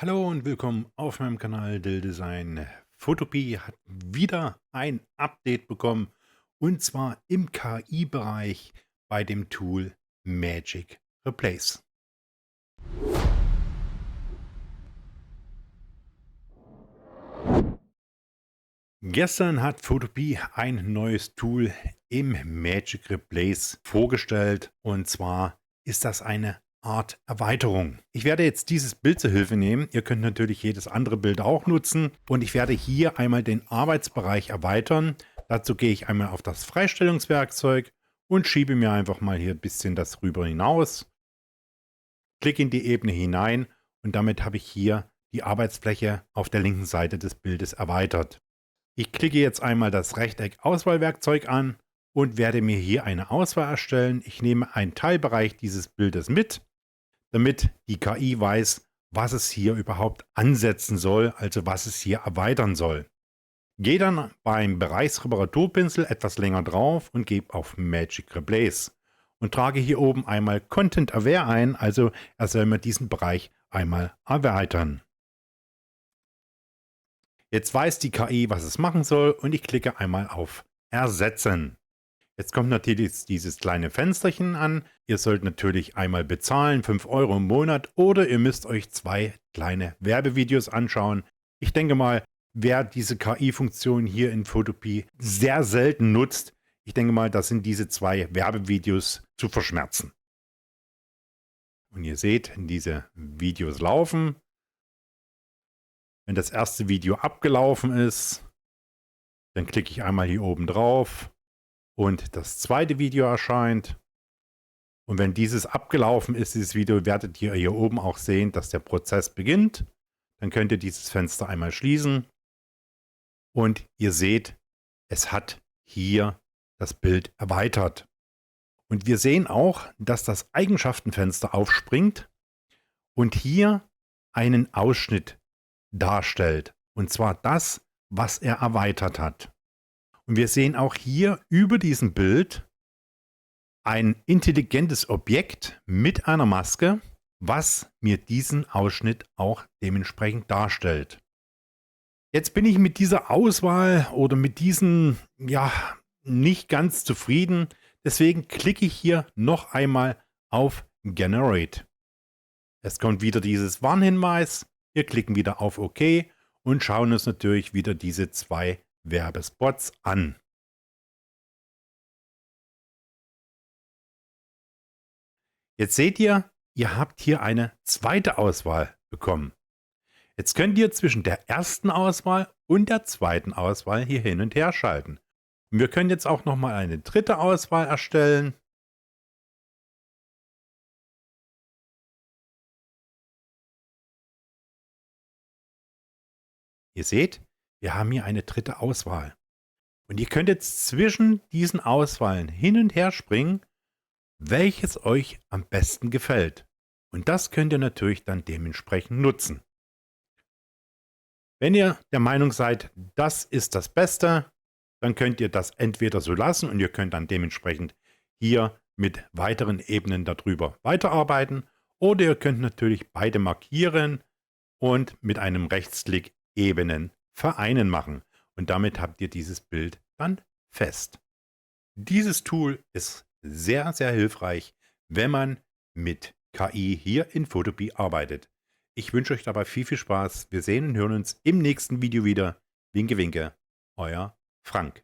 Hallo und willkommen auf meinem Kanal Dill Design. Photopea hat wieder ein Update bekommen und zwar im KI-Bereich bei dem Tool Magic Replace. Gestern hat Photopea ein neues Tool im Magic Replace vorgestellt und zwar ist das eine Art Erweiterung. Ich werde jetzt dieses Bild zur Hilfe nehmen. Ihr könnt natürlich jedes andere Bild auch nutzen und ich werde hier einmal den Arbeitsbereich erweitern. Dazu gehe ich einmal auf das Freistellungswerkzeug und schiebe mir einfach mal hier ein bisschen das rüber hinaus. Klicke in die Ebene hinein und damit habe ich hier die Arbeitsfläche auf der linken Seite des Bildes erweitert. Ich klicke jetzt einmal das Rechteck Auswahlwerkzeug an und werde mir hier eine Auswahl erstellen. Ich nehme einen Teilbereich dieses Bildes mit, damit die KI weiß, was es hier überhaupt ansetzen soll, also was es hier erweitern soll. Gehe dann beim Bereichsreparaturpinsel etwas länger drauf und gebe auf Magic Replace und trage hier oben einmal Content Aware ein, also er soll mir diesen Bereich einmal erweitern. Jetzt weiß die KI, was es machen soll und ich klicke einmal auf Ersetzen. Jetzt kommt natürlich dieses kleine Fensterchen an. Ihr sollt natürlich einmal bezahlen, 5 Euro im Monat, oder ihr müsst euch 2 kleine Werbevideos anschauen. Ich denke mal, wer diese KI-Funktion hier in Photopea sehr selten nutzt, ich denke mal, das sind diese 2 Werbevideos zu verschmerzen. Und ihr seht, diese Videos laufen. Wenn das erste Video abgelaufen ist, dann klicke ich einmal hier oben drauf und das zweite Video erscheint. Und wenn dieses abgelaufen ist, dieses Video, werdet ihr hier oben auch sehen, dass der Prozess beginnt. Dann könnt ihr dieses Fenster einmal schließen und ihr seht, es hat hier das Bild erweitert. Und wir sehen auch, dass das Eigenschaftenfenster aufspringt und hier einen Ausschnitt darstellt. Und zwar das, was er erweitert hat. Und wir sehen auch hier über diesem Bild ein intelligentes Objekt mit einer Maske, was mir diesen Ausschnitt auch dementsprechend darstellt. Jetzt bin ich mit dieser Auswahl oder mit diesen, ja, nicht ganz zufrieden. Deswegen klicke ich hier noch einmal auf Generate. Es kommt wieder dieses Warnhinweis. Wir klicken wieder auf OK und schauen uns natürlich wieder diese 2 Werbespots an. Jetzt seht ihr, ihr habt hier eine zweite Auswahl bekommen. Jetzt könnt ihr zwischen der ersten Auswahl und der zweiten Auswahl hier hin und her schalten. Und wir können jetzt auch noch mal eine dritte Auswahl erstellen. Ihr seht, wir haben hier eine dritte Auswahl. Und ihr könnt jetzt zwischen diesen Auswahlen hin und her springen, welches euch am besten gefällt. Und das könnt ihr natürlich dann dementsprechend nutzen. Wenn ihr der Meinung seid, das ist das Beste, dann könnt ihr das entweder so lassen und ihr könnt dann dementsprechend hier mit weiteren Ebenen darüber weiterarbeiten, oder ihr könnt natürlich beide markieren und mit einem Rechtsklick Ebenen vereinen machen. Und damit habt ihr dieses Bild dann fest. Dieses Tool ist sehr, sehr hilfreich, wenn man mit KI hier in Photopea arbeitet. Ich wünsche euch dabei viel, viel Spaß. Wir sehen und hören uns im nächsten Video wieder. Winke, winke, euer Frank.